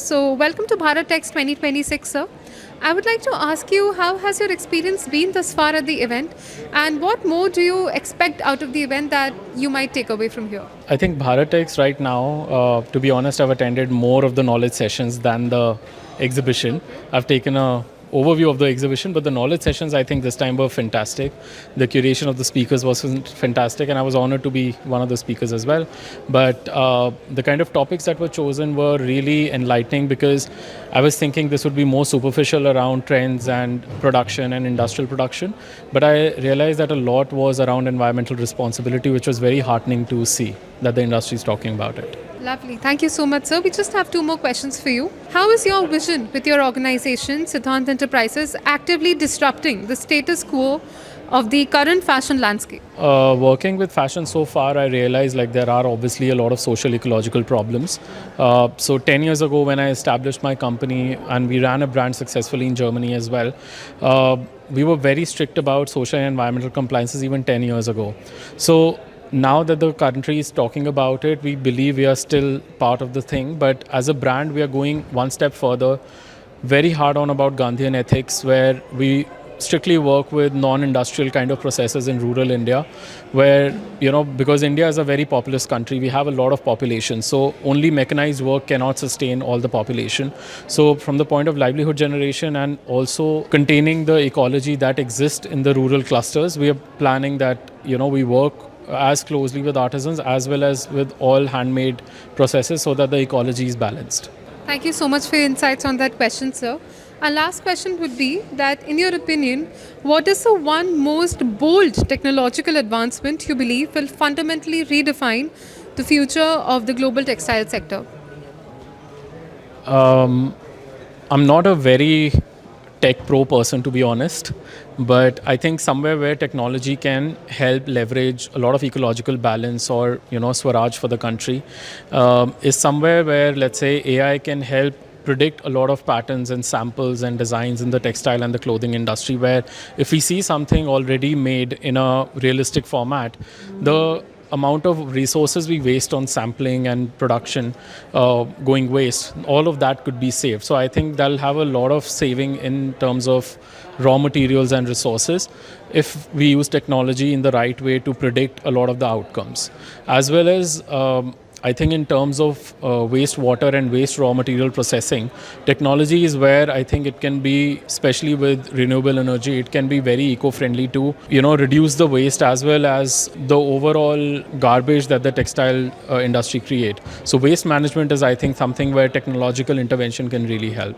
So, welcome to Bharat Tex 2026, sir. I would like to ask you, how has your experience been thus far at the event, and what more do you expect out of the event that you might take away from here? I think Bharatex right now, to be honest, I've attended more of the knowledge sessions than the exhibition. I've taken a overview of the exhibition, but the knowledge sessions I think this time were fantastic. The curation of the speakers was fantastic, and I was honored to be one of the speakers as well. But the kind of topics that were chosen were really enlightening, because I was thinking this would be more superficial around trends and production and industrial production, but I realized that a lot was around environmental responsibility, which was very heartening to see that the industry is talking about it. Lovely. Thank you so much, sir. We just have two more questions for you. How is your vision with your organization, Sidhant Enterprises, actively disrupting the status quo of the current fashion landscape? Working with fashion so far, I realized like there are obviously a lot of social ecological problems. So 10 years ago, when I established my company and we ran a brand successfully in Germany as well, we were very strict about social and environmental compliances even 10 years ago. So now that the country is talking about it, we believe we are still part of the thing. But as a brand, we are going one step further, very hard on about Gandhian ethics, where we strictly work with non-industrial kind of processes in rural India, where, because India is a very populous country, we have a lot of population. So only mechanized work cannot sustain all the population. So from the point of livelihood generation and also containing the ecology that exists in the rural clusters, we are planning that, we work as closely with artisans as well as with all handmade processes so that the ecology is balanced. Thank you so much for your insights on that question, sir. Our last question would be that, in your opinion, what is the one most bold technological advancement you believe will fundamentally redefine the future of the global textile sector? I'm not a very tech pro person, to be honest, but I think somewhere where technology can help leverage a lot of ecological balance or swaraj for the country is somewhere where, let's say, AI can help predict a lot of patterns and samples and designs in the textile and the clothing industry, where if we see something already made in a realistic format, the amount of resources we waste on sampling and production going waste, all of that could be saved. So I think that'll have a lot of saving in terms of raw materials and resources if we use technology in the right way to predict a lot of the outcomes. As well as I think in terms of wastewater and waste raw material processing, technology is where I think it can be, especially with renewable energy, it can be very eco-friendly to, reduce the waste as well as the overall garbage that the textile industry create. So waste management is, I think, something where technological intervention can really help.